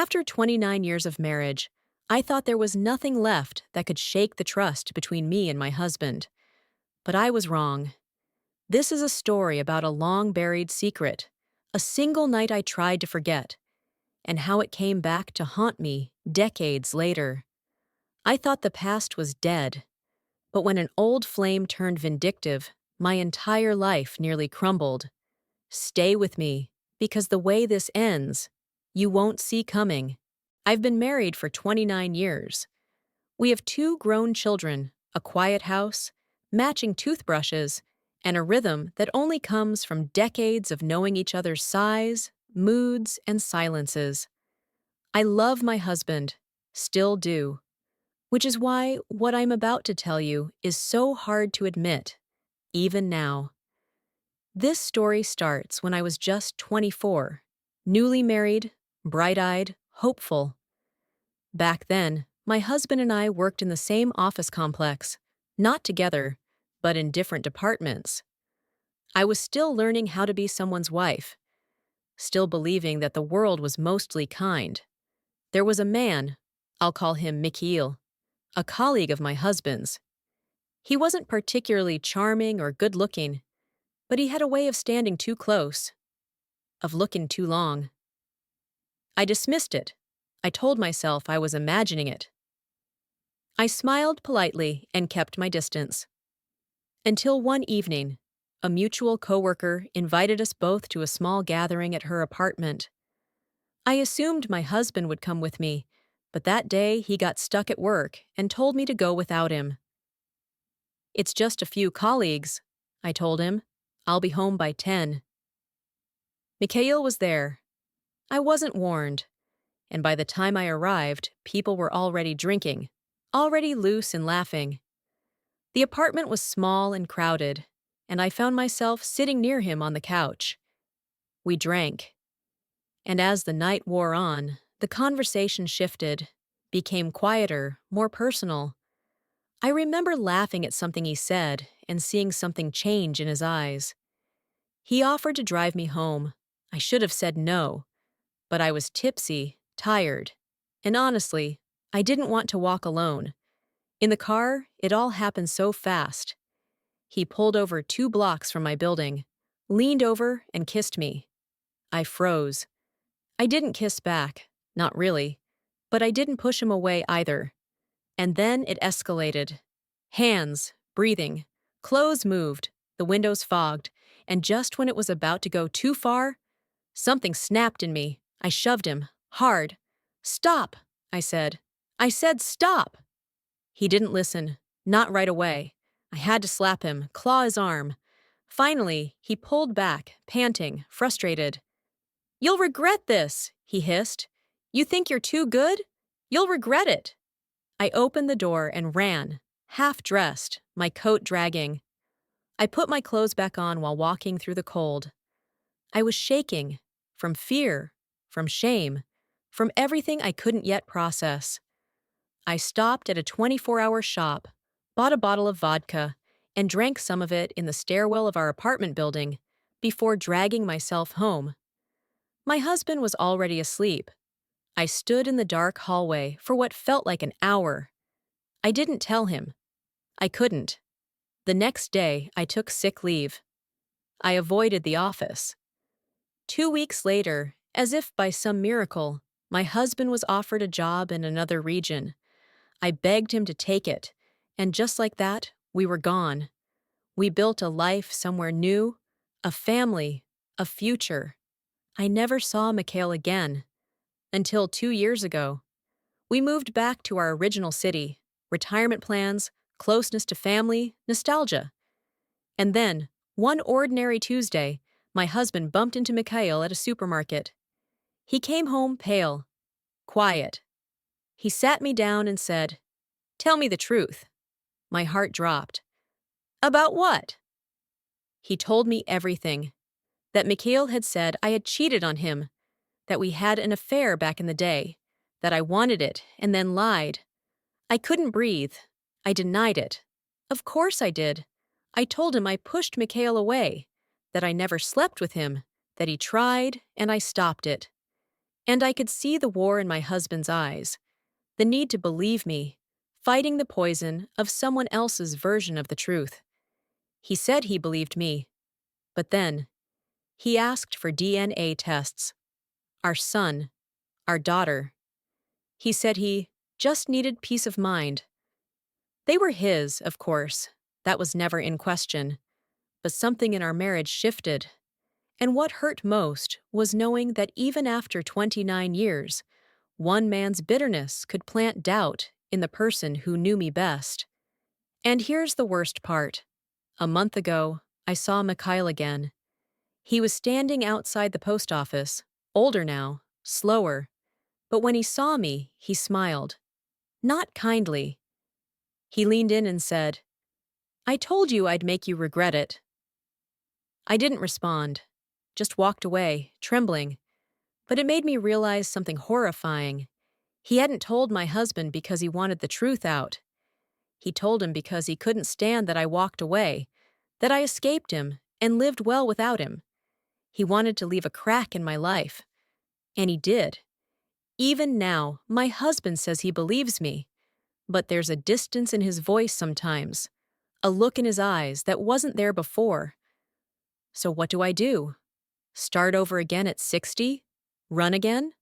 After 29 years of marriage, I thought there was nothing left that could shake the trust between me and my husband. But I was wrong. This is a story about a long-buried secret, a single night I tried to forget, and how it came back to haunt me decades later. I thought the past was dead, but when an old flame turned vindictive, my entire life nearly crumbled. Stay with me, because the way this ends, you won't see coming. I've been married for 29 years. We have 2 grown children, a quiet house, matching toothbrushes, and a rhythm that only comes from decades of knowing each other's sighs, moods, and silences. I love my husband, still do, which is why what I'm about to tell you is so hard to admit, even now. This story starts when I was just 24, newly married, bright-eyed, hopeful. Back then, my husband and I worked in the same office complex, not together, but in different departments. I was still learning how to be someone's wife, still believing that the world was mostly kind. There was a man, I'll call him Mikhail, a colleague of my husband's. He wasn't particularly charming or good-looking, but he had a way of standing too close, of looking too long. I dismissed it. I told myself I was imagining it. I smiled politely and kept my distance. Until one evening, a mutual coworker invited us both to a small gathering at her apartment. I assumed my husband would come with me, but that day he got stuck at work and told me to go without him. "It's just a few colleagues," I told him. "I'll be home by 10. Mikhail was there. I wasn't warned, and by the time I arrived, people were already drinking, already loose and laughing. The apartment was small and crowded, and I found myself sitting near him on the couch. We drank. And as the night wore on, the conversation shifted, became quieter, more personal. I remember laughing at something he said and seeing something change in his eyes. He offered to drive me home. I should have said no, but I was tipsy, tired, and honestly, I didn't want to walk alone. In the car, it all happened so fast. He pulled over 2 blocks from my building, leaned over, and kissed me. I froze. I didn't kiss back, not really, but I didn't push him away either. And then it escalated. Hands, breathing, clothes moved, the windows fogged, and just when it was about to go too far, something snapped in me. I shoved him, hard. "Stop," I said. "I said stop!" He didn't listen, not right away. I had to slap him, claw his arm. Finally, he pulled back, panting, frustrated. "You'll regret this," he hissed. "You think you're too good? You'll regret it." I opened the door and ran, half-dressed, my coat dragging. I put my clothes back on while walking through the cold. I was shaking, from fear, from shame, from everything I couldn't yet process. I stopped at a 24-hour shop, bought a bottle of vodka, and drank some of it in the stairwell of our apartment building before dragging myself home. My husband was already asleep. I stood in the dark hallway for what felt like an hour. I didn't tell him. I couldn't. The next day, I took sick leave. I avoided the office. 2 weeks later, as if by some miracle, my husband was offered a job in another region. I begged him to take it, and just like that, we were gone. We built a life somewhere new, a family, a future. I never saw Mikhail again. Until 2 years ago. We moved back to our original city, retirement plans, closeness to family, nostalgia. And then, one ordinary Tuesday, my husband bumped into Mikhail at a supermarket. He came home pale, quiet. He sat me down and said, "Tell me the truth." My heart dropped. "About what?" He told me everything. That Mikhail had said I had cheated on him, that we had an affair back in the day, that I wanted it and then lied. I couldn't breathe. I denied it. Of course I did. I told him I pushed Mikhail away, that I never slept with him, that he tried, and I stopped it. And I could see the war in my husband's eyes, the need to believe me, fighting the poison of someone else's version of the truth. He said he believed me, but then he asked for DNA tests. Our son, our daughter. He said he just needed peace of mind. They were his, of course. That was never in question. But something in our marriage shifted. And what hurt most was knowing that even after 29 years, one man's bitterness could plant doubt in the person who knew me best. And here's the worst part. A month ago, I saw Mikhail again. He was standing outside the post office, older now, slower. But when he saw me, he smiled. Not kindly. He leaned in and said, "I told you I'd make you regret it." I didn't respond, just walked away, trembling. But it made me realize something horrifying. He hadn't told my husband because he wanted the truth out. He told him because he couldn't stand that I walked away, that I escaped him and lived well without him. He wanted to leave a crack in my life. And he did. Even now, my husband says he believes me. But there's a distance in his voice sometimes, a look in his eyes that wasn't there before. So what do I do? Start over again at 60? Run again?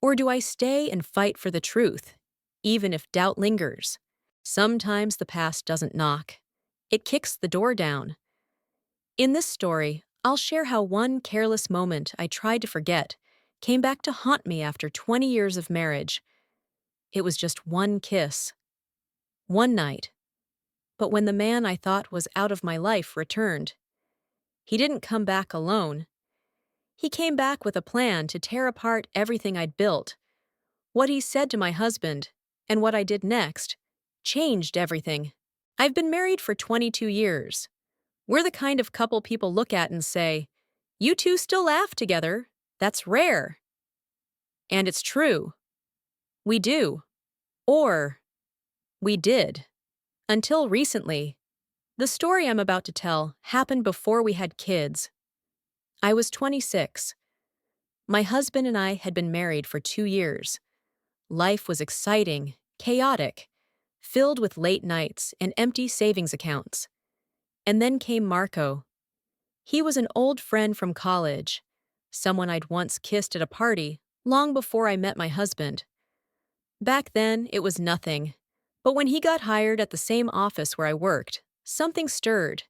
Or do I stay and fight for the truth, even if doubt lingers? Sometimes the past doesn't knock. It kicks the door down. In this story, I'll share how one careless moment I tried to forget came back to haunt me after 20 years of marriage. It was just one kiss. One night. But when the man I thought was out of my life returned, he didn't come back alone. He came back with a plan to tear apart everything I'd built. What he said to my husband, and what I did next, changed everything. I've been married for 22 years. We're the kind of couple people look at and say, "You two still laugh together. That's rare." And it's true. We do. Or we did. Until recently. The story I'm about to tell happened before we had kids. I was 26. My husband and I had been married for 2 years. Life was exciting, chaotic, filled with late nights and empty savings accounts. And then came Marco. He was an old friend from college, someone I'd once kissed at a party long before I met my husband. Back then, it was nothing. But when he got hired at the same office where I worked, something stirred.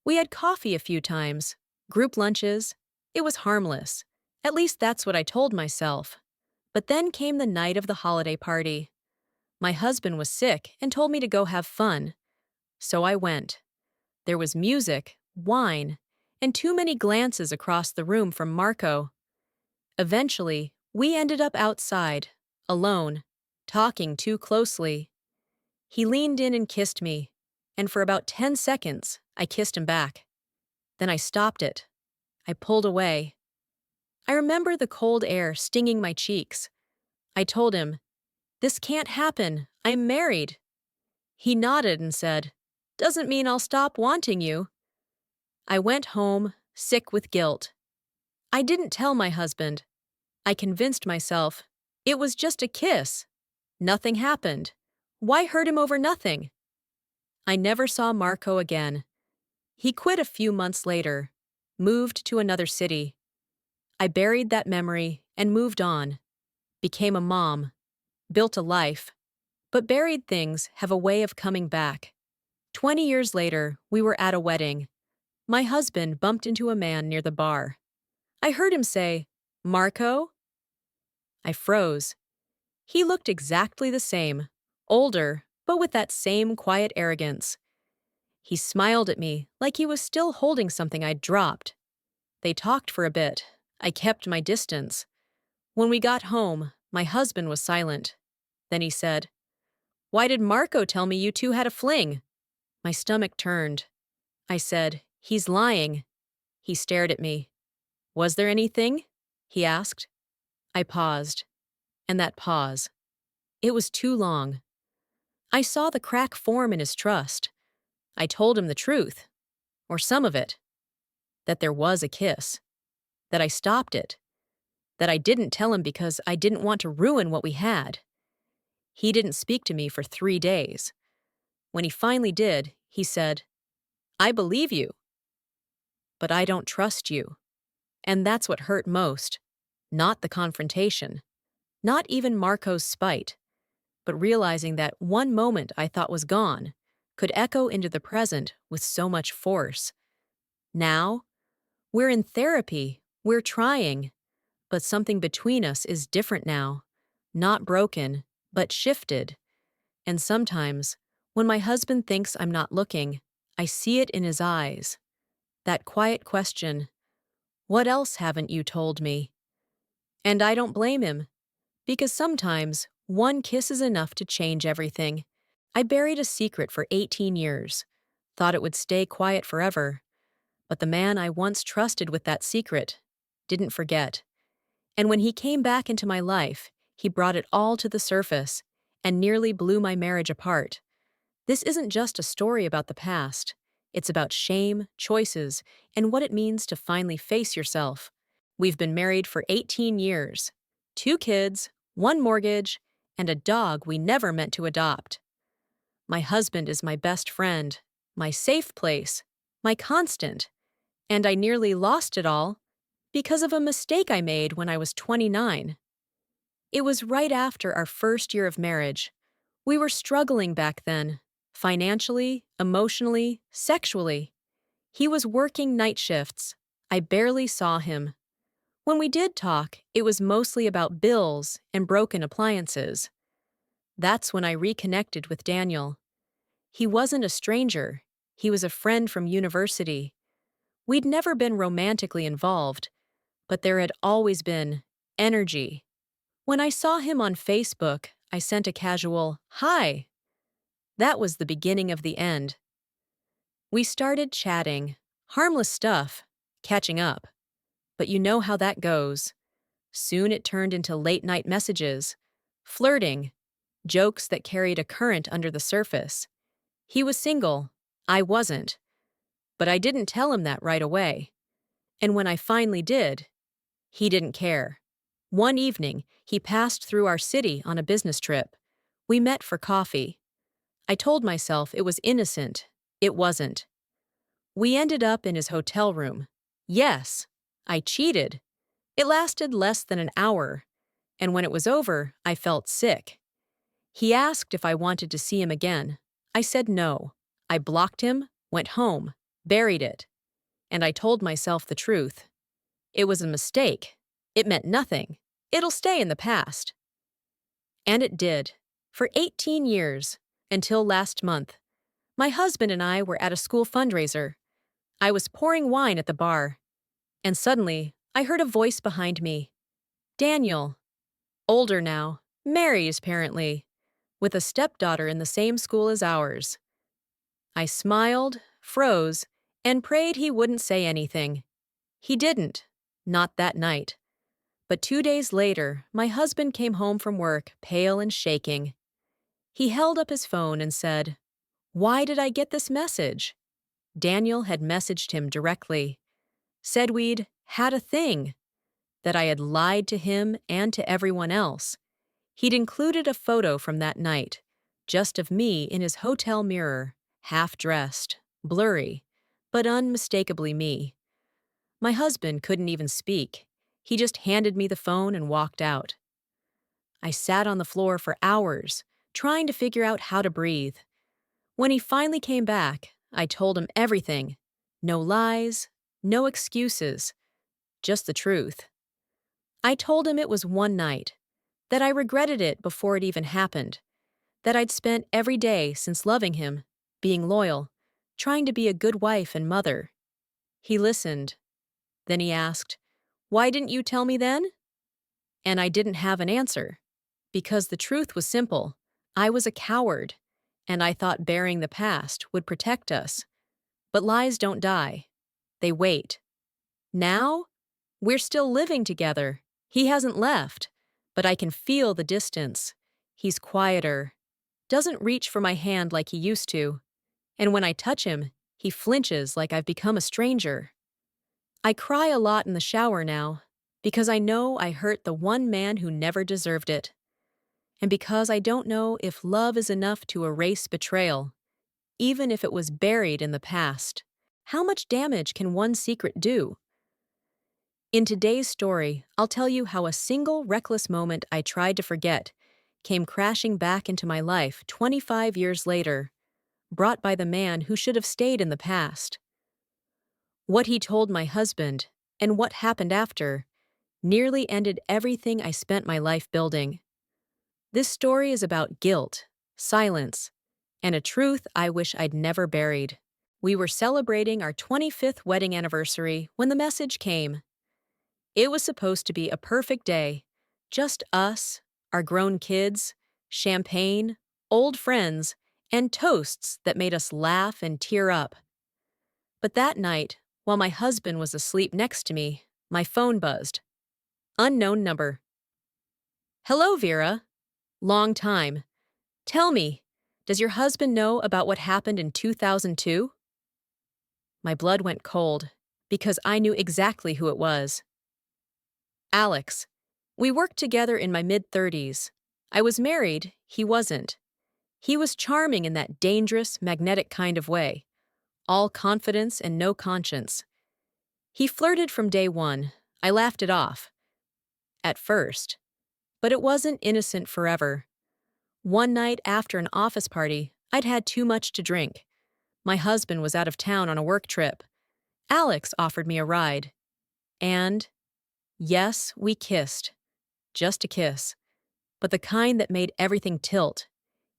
We had coffee a few times, group lunches. It was harmless. At least that's what I told myself. But then came the night of the holiday party. My husband was sick and told me to go have fun. So I went. There was music, wine, and too many glances across the room from Marco. Eventually, we ended up outside, alone, talking too closely. He leaned in and kissed me, and for about 10 seconds, I kissed him back. Then I stopped it. I pulled away. I remember the cold air stinging my cheeks. I told him, "This can't happen. I'm married." He nodded and said, "Doesn't mean I'll stop wanting you." I went home, sick with guilt. I didn't tell my husband. I convinced myself it was just a kiss. Nothing happened. Why hurt him over nothing? I never saw Marco again. He quit a few months later, moved to another city. I buried that memory and moved on, became a mom, built a life. But buried things have a way of coming back. 20 years later, we were at a wedding. My husband bumped into a man near the bar. I heard him say, "Marco?" I froze. He looked exactly the same, older, but with that same quiet arrogance. He smiled at me like he was still holding something I'd dropped. They talked for a bit. I kept my distance. When we got home, my husband was silent. Then he said, "Why did Marco tell me you two had a fling?" My stomach turned. I said, "He's lying." He stared at me. "Was there anything?" he asked. I paused. And that pause. It was too long. I saw the crack form in his trust. I told him the truth, or some of it, that there was a kiss, that I stopped it, that I didn't tell him because I didn't want to ruin what we had. He didn't speak to me for 3 days. When he finally did, he said, "I believe you, but I don't trust you." And that's what hurt most. Not the confrontation, not even Marco's spite, but realizing that one moment I thought was gone could echo into the present with so much force. Now, we're in therapy, we're trying, but something between us is different now. Not broken, but shifted. And sometimes, when my husband thinks I'm not looking, I see it in his eyes. That quiet question, "What else haven't you told me?" And I don't blame him, because sometimes one kiss is enough to change everything. I buried a secret for 18 years, thought it would stay quiet forever, but the man I once trusted with that secret didn't forget. And when he came back into my life, he brought it all to the surface and nearly blew my marriage apart. This isn't just a story about the past. It's about shame, choices, and what it means to finally face yourself. We've been married for 18 years, 2 kids, 1 mortgage, and a dog we never meant to adopt. My husband is my best friend, my safe place, my constant, and I nearly lost it all because of a mistake I made when I was 29. It was right after our first year of marriage. We were struggling back then, financially, emotionally, sexually. He was working night shifts. I barely saw him. When we did talk, it was mostly about bills and broken appliances. That's when I reconnected with Daniel. He wasn't a stranger. He was a friend from university. We'd never been romantically involved, but there had always been energy. When I saw him on Facebook, I sent a casual, "Hi." That was the beginning of the end. We started chatting, harmless stuff, catching up. But you know how that goes. Soon it turned into late-night messages, flirting, jokes that carried a current under the surface. He was single, I wasn't. But I didn't tell him that right away. And when I finally did, he didn't care. One evening, he passed through our city on a business trip. We met for coffee. I told myself it was innocent. It wasn't. We ended up in his hotel room. Yes, I cheated. It lasted less than an hour, and when it was over, I felt sick. He asked if I wanted to see him again. I said no. I blocked him, went home, buried it. And I told myself the truth. It was a mistake. It meant nothing. It'll stay in the past. And it did. For 18 years, until last month. My husband and I were at a school fundraiser. I was pouring wine at the bar, and suddenly I heard a voice behind me. Daniel. Older now, married apparently, with a stepdaughter in the same school as ours. I smiled, froze, and prayed he wouldn't say anything. He didn't, not that night. But 2 days later, my husband came home from work, pale and shaking. He held up his phone and said, "Why did I get this message?" Daniel had messaged him directly. Said we'd had a thing, that I had lied to him and to everyone else. He'd included a photo from that night, just of me in his hotel mirror, half-dressed, blurry, but unmistakably me. My husband couldn't even speak. He just handed me the phone and walked out. I sat on the floor for hours, trying to figure out how to breathe. When he finally came back, I told him everything. No lies, no excuses, just the truth. I told him it was one night, that I regretted it before it even happened, that I'd spent every day since loving him, being loyal, trying to be a good wife and mother. He listened. Then he asked, "Why didn't you tell me then?" And I didn't have an answer, because the truth was simple. I was a coward, and I thought burying the past would protect us. But lies don't die. They wait. Now, we're still living together. He hasn't left, but I can feel the distance. He's quieter, doesn't reach for my hand like he used to, and when I touch him, he flinches like I've become a stranger. I cry a lot in the shower now, because I know I hurt the one man who never deserved it, and because I don't know if love is enough to erase betrayal, even if it was buried in the past. How much damage can one secret do? In today's story, I'll tell you how a single reckless moment I tried to forget came crashing back into my life 25 years later, brought by the man who should have stayed in the past. What he told my husband, and what happened after, nearly ended everything I spent my life building. This story is about guilt, silence, and a truth I wish I'd never buried. We were celebrating our 25th wedding anniversary when the message came. It was supposed to be a perfect day. Just us, our grown kids, champagne, old friends, and toasts that made us laugh and tear up. But that night, while my husband was asleep next to me, my phone buzzed. Unknown number. Hello, Vera. Long time. Tell me, does your husband know about what happened in 2002? My blood went cold, because I knew exactly who it was. Alex. We worked together in my mid-30s. I was married, he wasn't. He was charming in that dangerous, magnetic kind of way. All confidence and no conscience. He flirted from day one. I laughed it off. At first. But it wasn't innocent forever. One night after an office party, I'd had too much to drink. My husband was out of town on a work trip. Alex offered me a ride. And, yes, we kissed. Just a kiss. But the kind that made everything tilt.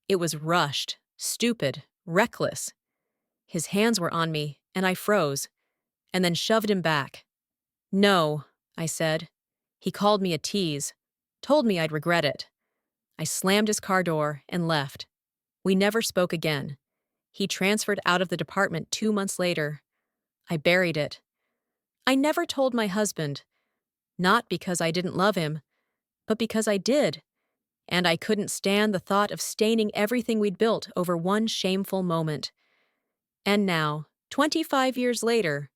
It was rushed, stupid, reckless. His hands were on me, and I froze, and then shoved him back. No, I said. He called me a tease, told me I'd regret it. I slammed his car door and left. We never spoke again. He transferred out of the department 2 months later. I buried it. I never told my husband, not because I didn't love him, but because I did, and I couldn't stand the thought of staining everything we'd built over one shameful moment. And now, 25 years later,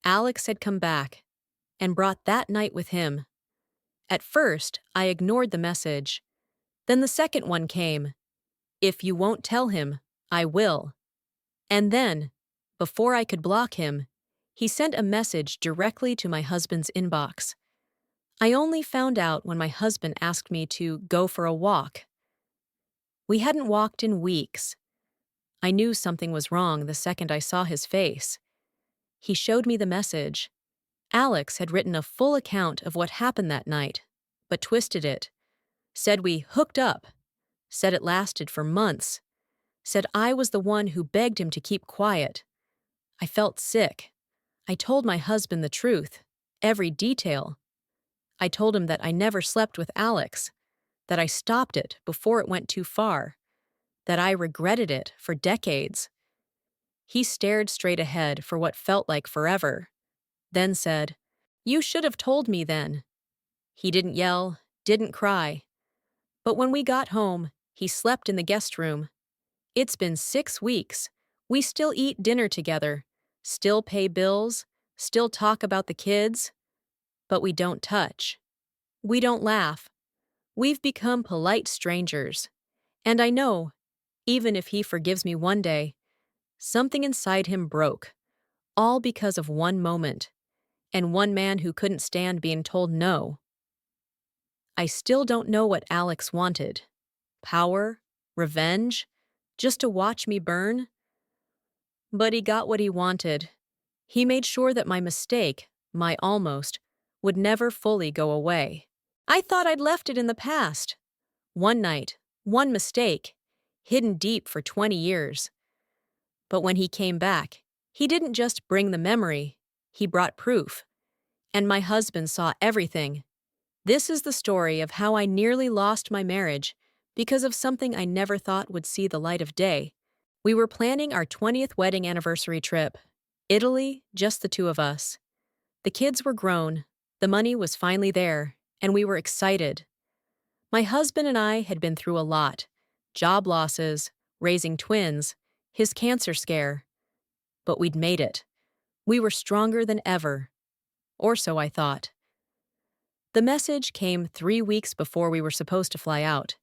Alex had come back and brought that night with him. At first, I ignored the message. Then the second one came. If you won't tell him, I will. And then, before I could block him, he sent a message directly to my husband's inbox. I only found out when my husband asked me to go for a walk. We hadn't walked in weeks. I knew something was wrong the second I saw his face. He showed me the message. Alex had written a full account of what happened that night, but twisted it. Said we hooked up. Said it lasted for months. Said I was the one who begged him to keep quiet. I felt sick. I told my husband the truth, every detail. I told him that I never slept with Alex, that I stopped it before it went too far, that I regretted it for decades. He stared straight ahead for what felt like forever, then said, "You should have told me then." He didn't yell, didn't cry. But when we got home, he slept in the guest room. It's been 6 weeks. We still eat dinner together, still pay bills, still talk about the kids, but we don't touch. We don't laugh. We've become polite strangers. And I know, even if he forgives me one day, something inside him broke, all because of one moment, and one man who couldn't stand being told no. I still don't know what Alex wanted. Power? Revenge? Just to watch me burn? But he got what he wanted. He made sure that my mistake, my almost, would never fully go away. I thought I'd left it in the past. One night, one mistake, hidden deep for 20 years. But when he came back, he didn't just bring the memory, he brought proof. And my husband saw everything. This is the story of how I nearly lost my marriage because of something I never thought would see the light of day. We were planning our 20th wedding anniversary trip. Italy, just the two of us. The kids were grown, the money was finally there, and we were excited. My husband and I had been through a lot. Job losses, raising twins, his cancer scare. But we'd made it. We were stronger than ever. Or so I thought. The message came 3 weeks before we were supposed to fly out.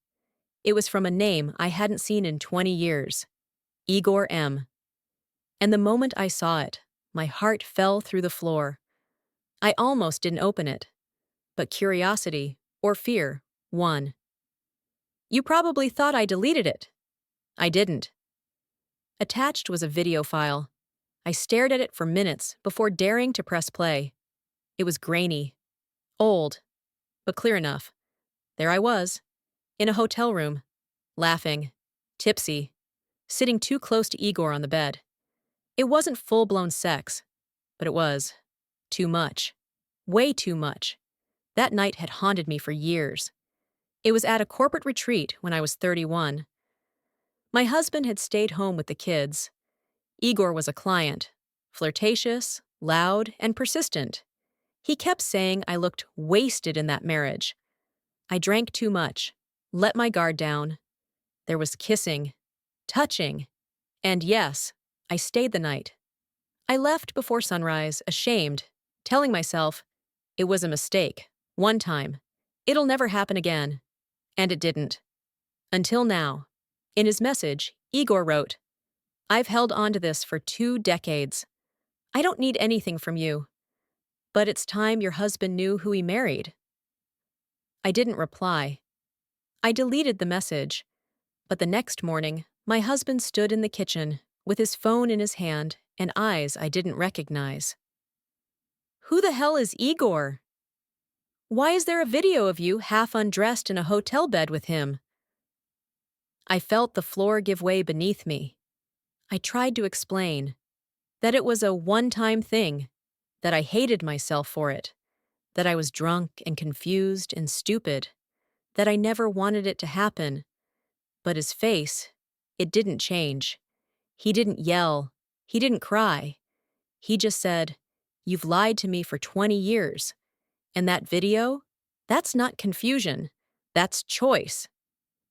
It was from a name I hadn't seen in 20 years, Igor M. And the moment I saw it, my heart fell through the floor. I almost didn't open it, but curiosity, or fear, won. You probably thought I deleted it. I didn't. Attached was a video file. I stared at it for minutes before daring to press play. It was grainy, old, but clear enough. There I was, in a hotel room, laughing, tipsy, sitting too close to Igor on the bed. It wasn't full-blown sex, but it was too much. Way too much. That night had haunted me for years. It was at a corporate retreat when I was 31. My husband had stayed home with the kids. Igor was a client, flirtatious, loud, and persistent. He kept saying I looked wasted in that marriage. I drank too much, let my guard down. There was kissing, touching, and yes, I stayed the night. I left before sunrise, ashamed, telling myself it was a mistake, one time. It'll never happen again. And it didn't. Until now. In his message, Igor wrote, "I've held on to this for 2 decades. I don't need anything from you. But it's time your husband knew who he married." I didn't reply. I deleted the message. But the next morning, my husband stood in the kitchen with his phone in his hand and eyes I didn't recognize. "Who the hell is Igor? Why is there a video of you half undressed in a hotel bed with him?" I felt the floor give way beneath me. I tried to explain that it was a one-time thing, that I hated myself for it, that I was drunk and confused and stupid, that I never wanted it to happen. But his face, it didn't change. He didn't yell. He didn't cry. He just said, "You've lied to me for 20 years. And that video? That's not confusion. That's choice."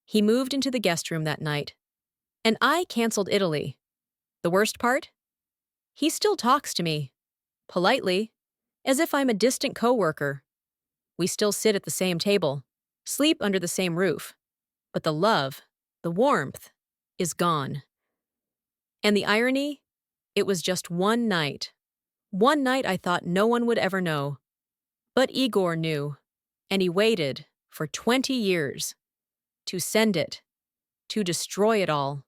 He moved into the guest room that night. And I canceled Italy. The worst part? He still talks to me. Politely. As if I'm a distant coworker. We still sit at the same table. Sleep under the same roof. But the love, the warmth, is gone. And the irony? It was just one night. One night I thought no one would ever know. But Igor knew. And he waited for 20 years. To send it. To destroy it all.